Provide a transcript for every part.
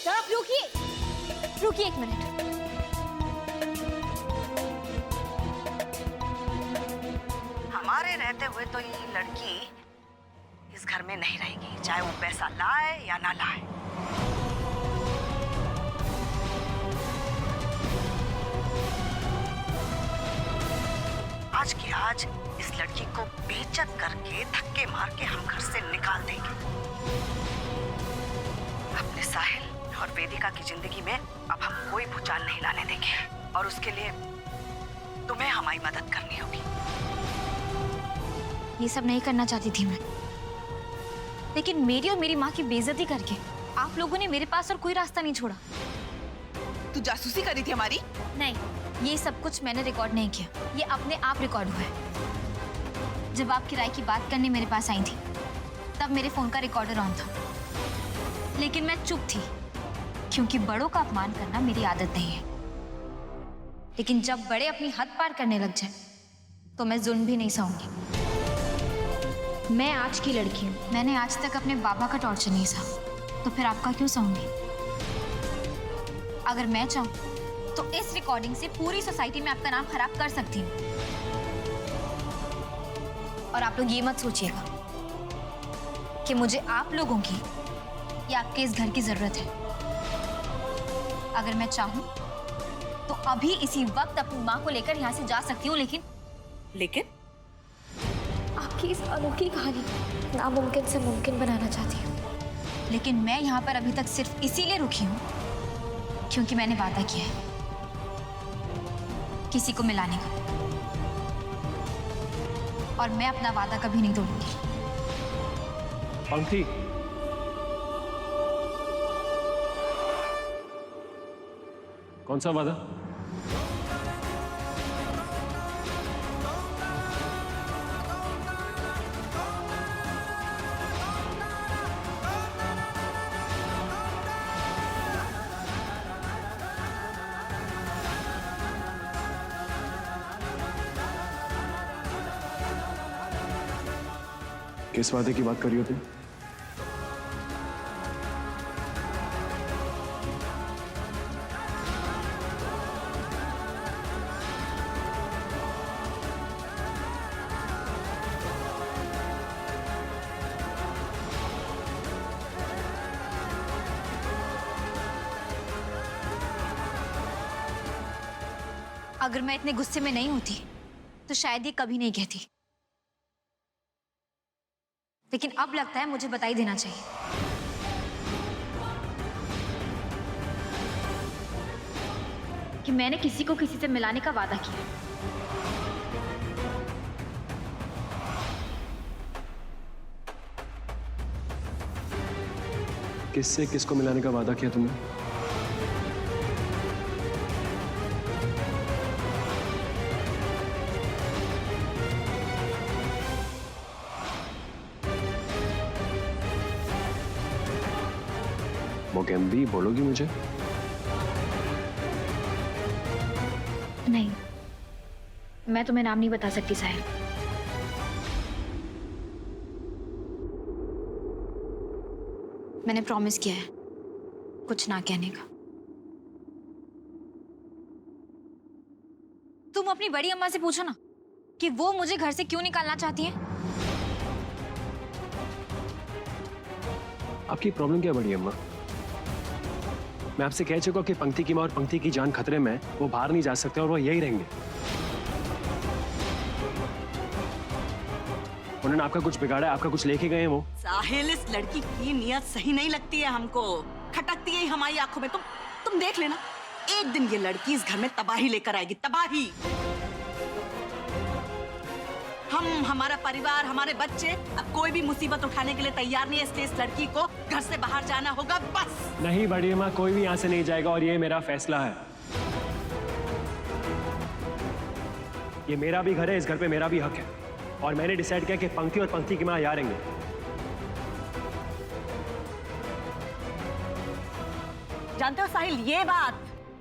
Sir आप रुकिए, रुकिए 1 मिनट। हमारे रहते हुए तो ये लड़की इस घर में नहीं रहेगी, चाहे वो पैसा लाए या ना लाए। आज के आज इस लड़की को बेइज्जत करके धक्के मार के हम घर से निकाल देंगे। अपने साहिल और वेदिका की जिंदगी में अब हम कोई भूचाल नहीं लाने देंगे, और उसके लिए तुम्हें हमारी मदद करनी होगी। ये सब नहीं करना चाहती थी मैं, लेकिन मेरी और मेरी माँ की बेइज्जती करके आप लोगों ने मेरे पास और कोई रास्ता नहीं छोड़ा। तू जासूसी करी थी हमारी? नहीं, ये सब कुछ मैंने रिकॉर्ड नहीं किया, ये अपने आप रिकॉर्ड हुआ है। जब आप किराए की बात करने मेरे पास आई थी तब मेरे फोन का रिकॉर्डर ऑन था, लेकिन मैं चुप थी क्योंकि बड़ों का अपमान करना मेरी आदत नहीं है। लेकिन जब बड़े अपनी हद पार करने लग जाए तो मैं जुल्म भी नहीं सहूंगी। मैं आज की लड़की हूँ, मैंने आज तक अपने बाबा का टॉर्चर नहीं सहा, तो फिर आपका क्यों सहूंगी? अगर मैं चाहूँ तो इस रिकॉर्डिंग से पूरी सोसाइटी में आपका नाम खराब कर सकती हूँ। और आप लोग ये मत सोचिएगा कि मुझे आप लोगों की या आपके इस घर की जरूरत है। अगर मैं चाहूँ तो अभी इसी वक्त अपनी माँ को लेकर यहाँ से जा सकती हूँ, लेकिन आपकी इस अनोखी कहानी नामुमकिन से मुमकिन बनाना चाहती हूँ। लेकिन मैं यहाँ पर अभी तक सिर्फ इसीलिए रुकी हूँ क्योंकि मैंने वादा किया है किसी को मिलाने का, और मैं अपना वादा कभी नहीं तोड़ूंगी। पंक्ति, कौन सा वादा? किस वादे की बात कर रही हो तुम? अगर मैं इतने गुस्से में नहीं होती तो शायद ये कभी नहीं कहती, लेकिन अब लगता है मुझे बता ही देना चाहिए। कि मैंने किसी को किसी से मिलाने का वादा किया। किससे किसको मिलाने का वादा किया तुमने? मोगेम्बी, बोलोगी मुझे? नहीं, मैं तुम्हें नाम नहीं बता सकती साहिल। मैंने प्रॉमिस किया है कुछ ना कहने का। तुम अपनी बड़ी अम्मा से पूछो ना कि वो मुझे घर से क्यों निकालना चाहती हैं। आपकी प्रॉब्लम क्या बड़ी अम्मा? मैं आपसे कह चुका कि पंक्ति की माँ और पंक्ति की जान खतरे में, वो बाहर नहीं जा सकते और वो यही रहेंगे। उन्होंने आपका कुछ बिगाड़ा है, आपका कुछ लेके गए हैं वो। साहिल, इस लड़की की नीयत सही नहीं लगती है हमको, खटकती है हमारी आंखों में। तुम देख लेना, एक दिन ये लड़की इस घर में तबाही लेकर आएगी, तबाही। हम, हमारा परिवार, हमारे बच्चे अब कोई भी मुसीबत उठाने के लिए तैयार नहीं है, इसलिए इस लड़की को घर से बाहर जाना होगा, बस। नहीं बड़ी माँ, कोई भी यहाँ से नहीं जाएगा और ये मेरा फैसला है। ये मेरा भी घर है, इस घर पे मेरा भी हक है, और मैंने डिसाइड किया कि पंक्ति और पंक्ति की माँ यहाँ रहेंगे। जानते हो साहिल, ये बात,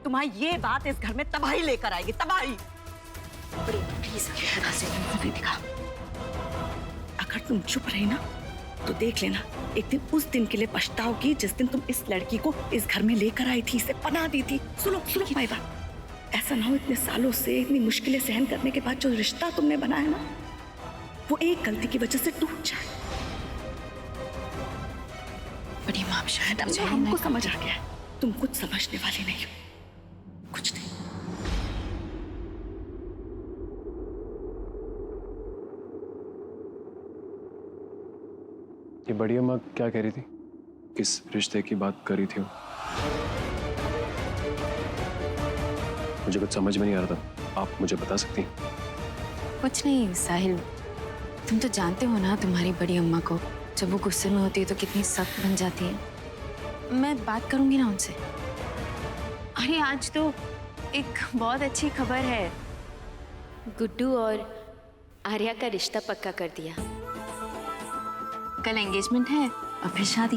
तुम्हारी ये बात इस घर में तबाही लेकर आएगी, तबाही। प्लीज दिखा, अगर तुम चुप रही ना तो देख लेना एक दिन उस दिन के लिए पछताओगी जिस दिन तुम इस लड़की को इस घर में लेकर आई थी, इसे पनाह दी थी। सुनो सुनो मेरी बात, ऐसा ना हो इतने सालों से इतनी मुश्किलें सहन करने के बाद जो रिश्ता तुमने बनाया ना, वो एक गलती की वजह से टूट जाए। बड़ी माँ, शायद हमको समझ आ गया है, तुम कुछ समझने वाली नहीं हो, कुछ नहीं। ये बड़ी अम्मा क्या कह रही थी? किस रिश्ते की बात कर रही थी वो? मुझे कुछ समझ में नहीं आ रहा था, आप मुझे बता सकती हैं? कुछ नहीं साहिल, तुम तो जानते हो ना तुम्हारी बड़ी अम्मा को, जब वो गुस्से में होती है तो कितनी सख्त बन जाती है। मैं बात करूंगी ना उनसे। अरे आज तो एक बहुत अच्छी खबर है, गुड्डू और आर्या का रिश्ता पक्का कर दिया। कल एंगेजमेंट है और फिर शादी।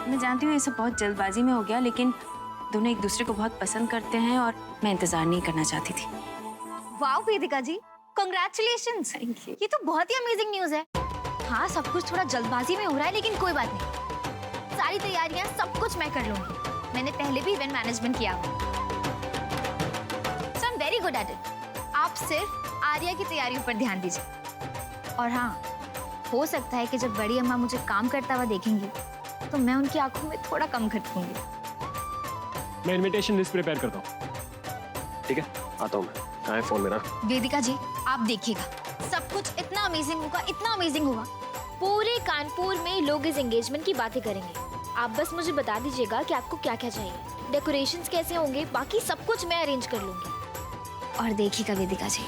मैं जानती हूँ ये सब बहुत जल्दबाजी में हो गया, लेकिन दोनों एक दूसरे को बहुत पसंद करते हैं और मैं इंतजार नहीं करना चाहती थी। वाओ वेदिका जी, कांग्रेचुलेशंस। ये तो बहुत ही अमेजिंग न्यूज़ है। हाँ, सब कुछ थोड़ा जल्दबाजी में हो रहा है, लेकिन कोई बात नहीं। सारी तैयारियां सब कुछ मैं कर लूंगी। मैंने पहले भी इवेंट मैनेजमेंट किया हुआ। So I am very good at it. आप सिर्फ आर्या की तैयारियों पर ध्यान दीजिए। और हाँ, हो सकता है कि जब बड़ी अम्मा मुझे काम करता हुआ देखेंगी तो मैं उनकी आंखों में थोड़ा कम खटकूंगी। मैं इनविटेशन लिस्ट प्रिपेयर करता हूँ, ठीक है? आता हूँ मैं। कहाँ है फोन मेरा? वेदिका जी, आप देखिएगा, सब कुछ इतना अमेजिंग होगा, इतना अमेजिंग होगा। पूरे कानपुर में लोग इस एंगेजमेंट की बातें करेंगे। आप बस मुझे बता दीजिएगा कि आपको क्या क्या चाहिए, डेकोरेशंस कैसे होंगे, बाकी सब कुछ मैं अरेंज कर लूंगी। और देखिएगा वेदिका जी,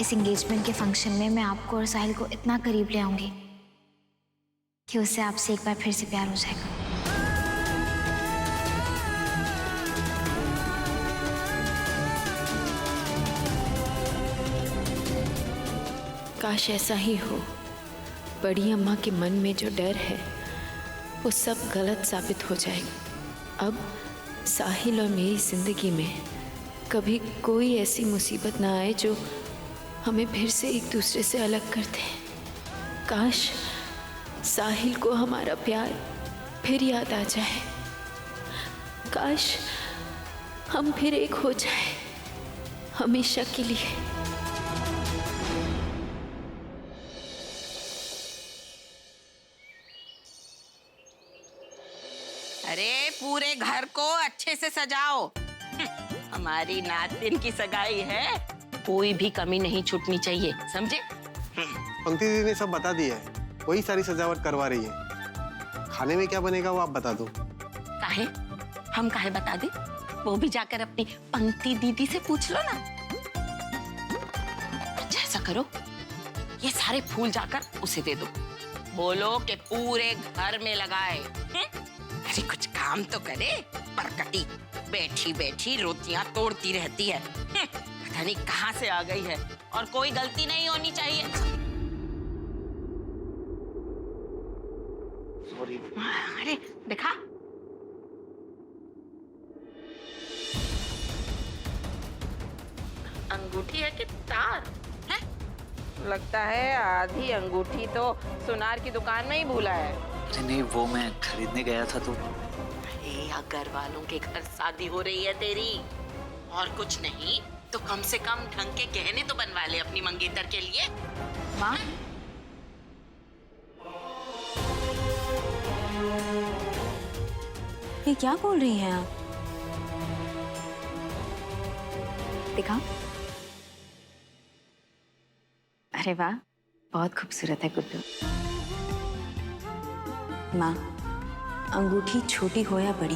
इस एंगेजमेंट के फंक्शन में मैं आपको और साहिल को इतना करीब ले आऊंगी कि उससे आपसे एक बार फिर से प्यार हो जाएगा। काश ऐसा ही हो। बड़ी अम्मा के मन में जो डर है वो सब गलत साबित हो जाएगा। अब साहिल और मेरी जिंदगी में कभी कोई ऐसी मुसीबत ना आए जो हमें फिर से एक दूसरे से अलग कर दे। काश साहिल को हमारा प्यार फिर याद आ जाए। काश हम फिर एक हो जाए हमेशा के लिए। अरे पूरे घर को अच्छे से सजाओ। हमारी नातिन की सगाई है, कोई भी कमी नहीं छूटनी चाहिए, समझे? पंक्ति दीदी ने सब बता दिया है, वही सारी सजावट करवा रही है। खाने में क्या बनेगा वो आप बता दो। काहे? हम काहे बता दे? वो भी जाकर अपनी पंक्ति दीदी से पूछ लो ना। अच्छा ऐसा करो, ये सारे फूल जाकर उसे दे दो, बोलो कि पूरे घर में लगाए। अरे कुछ काम तो करे, परकटी बैठी बैठी रोटियां तोड़ती रहती है। पता नहीं कहाँ से आ गई है, और कोई गलती नहीं होनी चाहिए। अरे देखा, अंगूठी है कि तार है? लगता है आधी अंगूठी तो सुनार की दुकान में ही भूला है। अरे नहीं, वो मैं खरीदने गया था तो। अरे अगर वालों के घर शादी हो रही है तेरी, और कुछ नहीं तो कम से कम ढंग के गहने तो बनवा ले अपनी मंगेतर के लिए। माँ, ये क्या बोल रही हैं आप? दिखाओ। अरे वाह, बहुत खूबसूरत है गुड्डू। माँ, अंगूठी छोटी हो या बड़ी,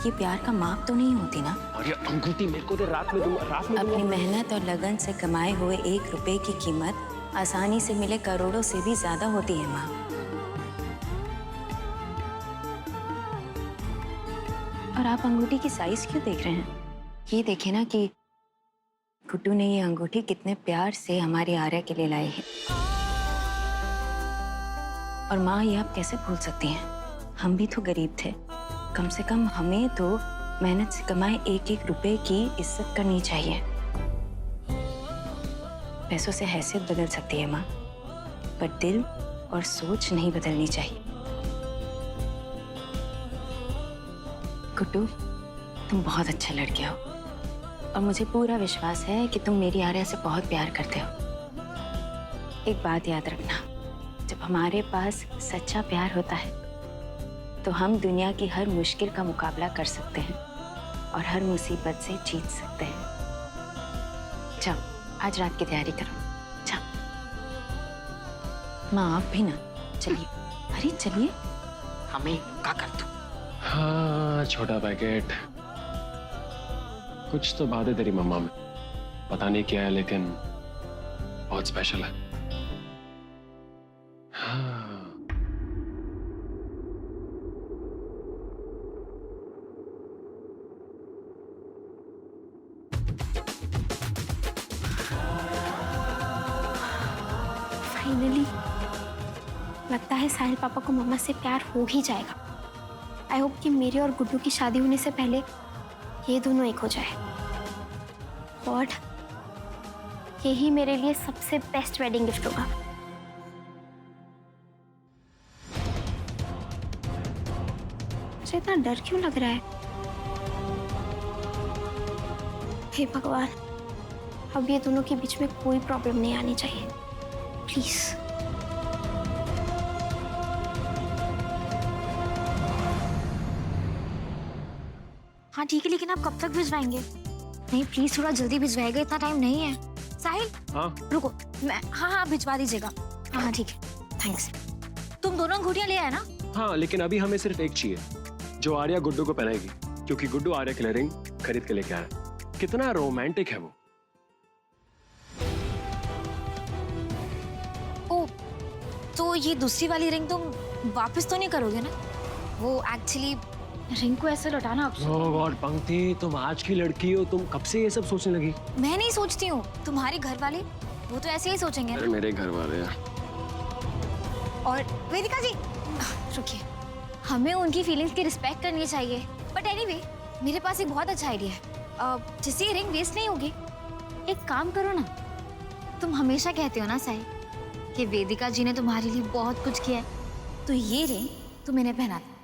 ये प्यार का माप तो नहीं होती ना। और ये अंगूठी मेरे को दे, रात में दूंगा, रात में अपनी दूंगा। मेहनत और लगन से कमाए हुए 1 रुपए की कीमत आसानी से मिले करोड़ों से भी ज्यादा होती है माँ। और आप अंगूठी की साइज क्यों देख रहे हैं? ये देखे ना कि गुड्डू ने ये अंगूठी कितने प्यार से हमारी आर्या के लिए लाई है। और माँ, ये आप कैसे भूल सकती हैं? हम भी तो गरीब थे, कम से कम हमें तो मेहनत से कमाए 1-1 रुपए की इज्जत करनी चाहिए। पैसों से हैसियत बदल सकती है माँ, पर दिल और सोच नहीं बदलनी चाहिए। गुड्डू, तुम बहुत अच्छे लड़के हो और मुझे पूरा विश्वास है कि तुम मेरी आर्या से बहुत प्यार करते हो। एक बात याद रखना, जब हमारे पास सच्चा प्यार होता है तो हम दुनिया की हर मुश्किल का मुकाबला कर सकते हैं और हर मुसीबत से जीत सकते हैं। जाओ, आज रात की तैयारी करो। जाओ। माँ, आप भी ना चलिए। अरे चलिए। हमें का कर दो। हाँ, छोटा पैकेट। कुछ तो बात है तेरी मम्मा में, पता नहीं क्या है लेकिन बहुत स्पेशल है। हाँ। फाइनली लगता है साहिल पापा को मम्मा से प्यार हो ही जाएगा। आई होप कि मेरे और गुड्डू की शादी होने से पहले ये दोनों एक हो जाए। गॉड, यही मेरे लिए सबसे बेस्ट वेडिंग गिफ्ट होगा। मुझे इतना डर क्यों लग रहा है? हे भगवान, अब ये दोनों के बीच में कोई प्रॉब्लम नहीं आनी चाहिए, प्लीज। हाँ ठीक है, लेकिन आप कब तक भिजवाएंगे? नहीं प्लीज, थोड़ा जल्दी भिजवाएगा, इतना टाइम नहीं है। साहिल, हाँ रुको, मैं हाँ भिजवा दीजिएगा। हाँ ठीक है, थैंक्स। तुम दोनों अंगूठियां ले आए ना? हाँ, लेकिन अभी हमें सिर्फ एक चाहिए जो आर्या गुड्डू को पहनाएगी, क्योंकि गुड्डू आर्या के लिए रिंग खरीद के लेके आया। कितना रोमांटिक है वो। ओ, तो ये दूसरी वाली रिंग तुम वापस तो नहीं करोगे ना? वो एक्चुअली रिंग को ऐसे लौटाना ओह गॉड पंक्ति, तुम आज की लड़की हो, तुम कब से ये सब सोचने लगी? मैं नहीं सोचती हूँ, तुम्हारे घर वाले वो तो ऐसे ही सोचेंगे अरे ना। मेरे घर वाले यार। और वेदिका जी, रुकिए, हमें उनकी फीलिंग्स की रिस्पेक्ट करनी चाहिए। बट एनीवे, मेरे पास एक बहुत अच्छा आइडिया है, जिससे ये रिंग वेस्ट नहीं होगी। एक काम करो ना, तुम हमेशा कहते हो ना साहिल कि वेदिका जी ने तुम्हारे लिए बहुत कुछ किया है, तो ये रिंग तुम इन्हें पहना दो।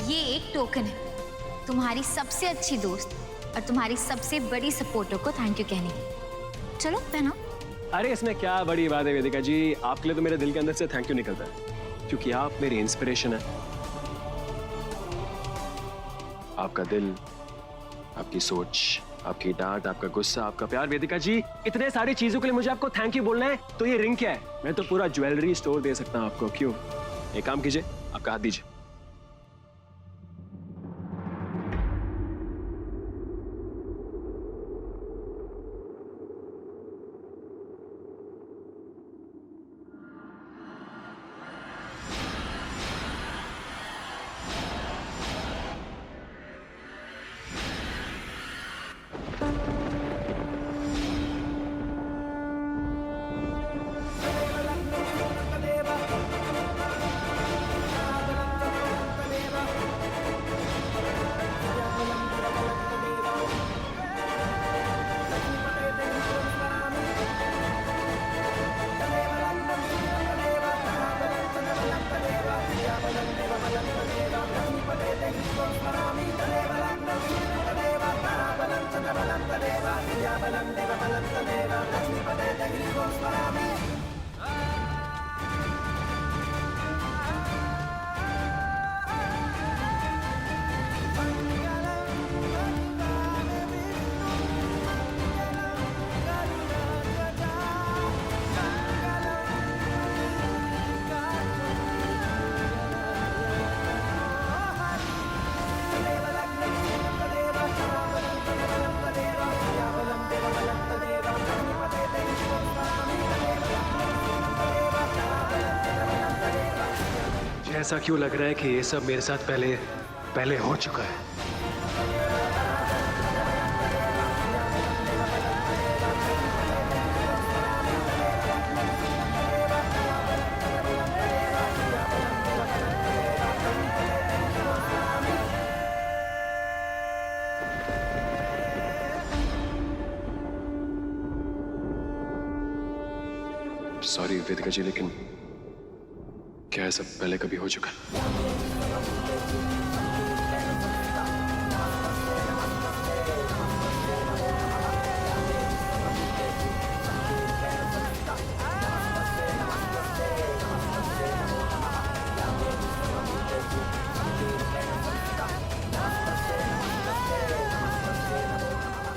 ये एक टोकन है तुम्हारी सबसे अच्छी दोस्त और तुम्हारी सबसे बड़ी सपोर्टर को थैंक यू कहने की। चलो पहना। अरे इसमें क्या बड़ी बात है वेदिका जी, आपके लिए तो मेरे दिल के अंदर से थैंक यू निकलता है, क्योंकि आप मेरी इंस्पिरेशन है। आपका दिल, आपकी सोच, आपकी डांट, आपका गुस्सा, आपका प्यार, वेदिका जी, इतने सारी चीजों के लिए मुझे आपको थैंक यू बोलना है, तो ये रिंग क्या है? मैं तो पूरा ज्वेलरी स्टोर दे सकता हूँ आपको। क्यों? एक काम कीजिए, आपका हाथ दीजिए। ऐसा क्यों लग रहा है कि ये सब मेरे साथ पहले हो चुका है? सॉरी वेदिका जी, लेकिन क्या है सब पहले कभी हो चुका है?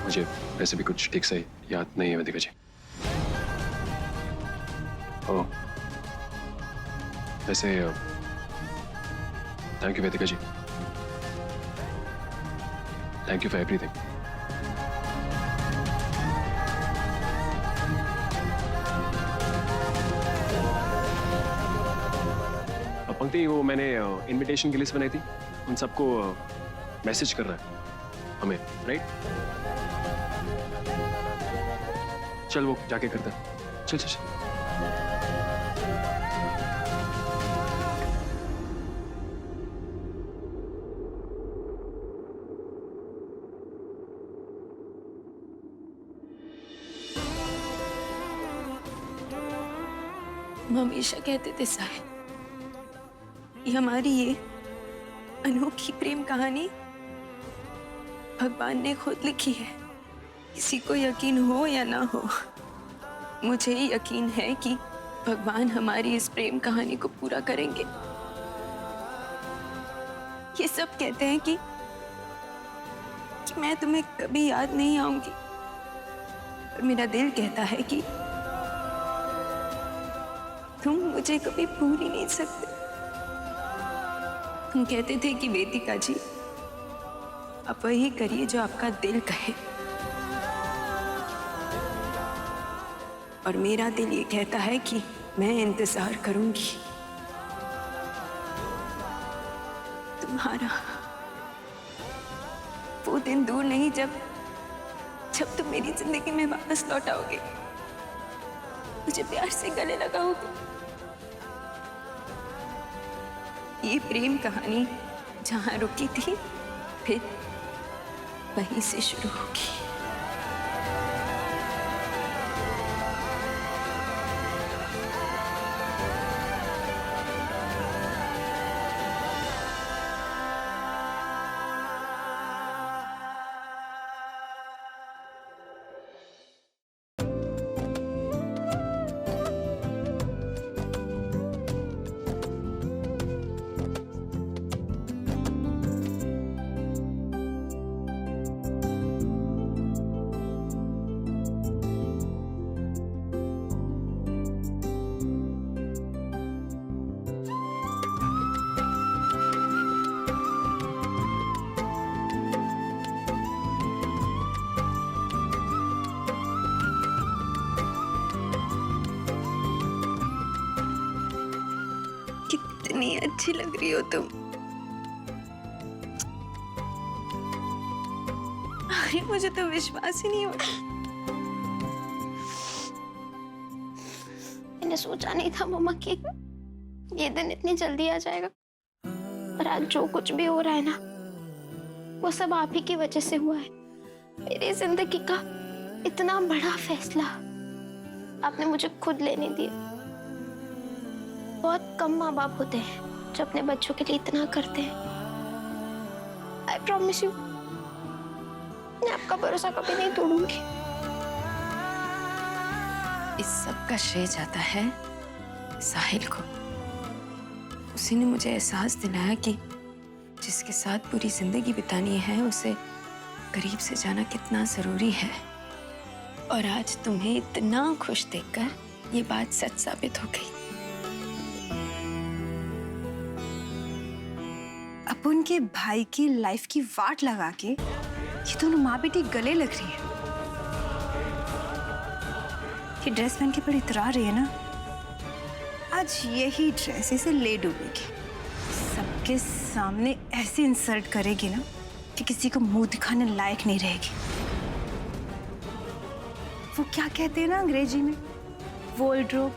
मुझे वैसे भी कुछ ठीक से याद नहीं है वेदिका जी। ओ, वैसे thank you Vedika ji, thank you for everything. Pankti, वो मैंने इनविटेशन की लिस्ट बनाई थी, उन सबको मैसेज कर रहा है हमें, राइट? चल वो जाके करते हैं। चल चल चल। हम हमेशा कहते थे साहिल, हमारी ये अनोखी प्रेम कहानी भगवान ने खुद लिखी है। किसी को यकीन हो या ना हो, मुझे यकीन है कि भगवान हमारी इस प्रेम कहानी को पूरा करेंगे। ये सब कहते हैं कि मैं तुम्हें कभी याद नहीं आऊंगी, और मेरा दिल कहता है कि तुम मुझे कभी भूल ही नहीं सकते। तुम कहते थे कि वेदिका जी, आप वही करिए जो आपका दिल कहे, और मेरा दिल ये कहता है कि मैं इंतजार करूंगी तुम्हारा। वो दिन दूर नहीं जब तुम मेरी जिंदगी में वापस लौट आओगे, मुझे प्यार से गले लगाओगे। ये प्रेम कहानी जहां रुकी थी, फिर वहीं से शुरू होगी। कितनी अच्छी लग रही हो तुम। अरे मुझे तो विश्वास ही नहीं होता। मैंने सोचा नहीं था मम्मा कि ये दिन इतनी जल्दी आ जाएगा, पर आज जो कुछ भी हो रहा है ना, वो सब आप ही की वजह से हुआ है। मेरी जिंदगी का इतना बड़ा फैसला आपने मुझे खुद लेने दिया। बहुत कम माँ बाप होते हैं जो अपने बच्चों के लिए इतना करते हैं। आई प्रॉमिस यू, मैं आपका भरोसा कभी नहीं तोड़ूंगी। इस सब का श्रेय जाता है साहिल को। उसी ने मुझे एहसास दिलाया कि जिसके साथ पूरी जिंदगी बितानी है, उसे करीब से जाना कितना जरूरी है। और आज तुम्हें इतना खुश देखकर ये बात सच साबित हो गई। अब उनके भाई की लाइफ की वाट लगा के ये दोनों माँ बेटी गले लग रही है। ये ड्रेस पहन के बड़ी इतरा रही है ना, आज यही ड्रेस इसे ले डूबेगी। सबके सामने ऐसे इंसल्ट करेगी ना कि किसी को मुंह दिखाने लायक नहीं रहेगी। वो क्या कहते हैं ना अंग्रेजी में, वॉर्डरोब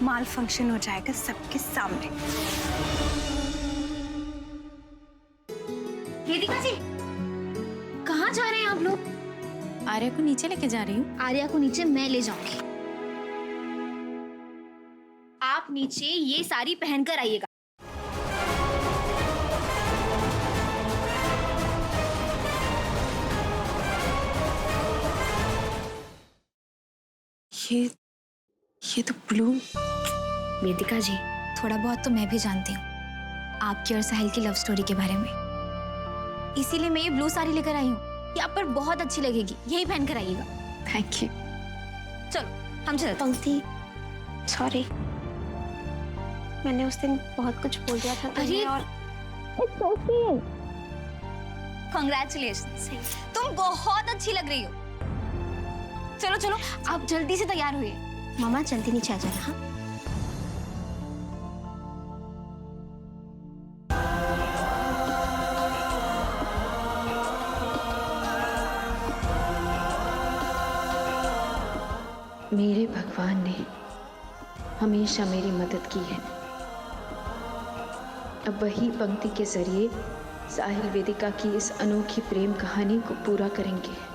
माल फंक्शन हो जाएगा सबके सामने। वेदिका जी, कहाँ जा रहे हैं आप लोग? आर्या को नीचे लेके जा रही हूँ। आर्या को नीचे मैं ले जाऊंगी। आप नीचे ये साड़ी पहनकर आइएगा। ये तो ब्लू। वेदिका जी, थोड़ा बहुत तो मैं भी जानती हूँ आपकी और साहिल की लव स्टोरी के बारे में, इसीलिए मैं ये ब्लू साड़ी लेकर आई हूँ। ये आप पर बहुत अच्छी लगेगी, यही पहनकर आइएगा। Thank you. चलो हम चलते। पंक्ति, सॉरी, मैंने उस दिन बहुत कुछ बोल दिया था तुम्हें और कांग्रेचुलेशंस, तुम बहुत अच्छी लग रही हो। चलो चलो आप जल्दी से तैयार हुई। मामा जल्दी नीचे आ जाना। हाँ, मेरे भगवान ने हमेशा मेरी मदद की है। अब वही पंक्ति के जरिए साहिल वेदिका की इस अनोखी प्रेम कहानी को पूरा करेंगे।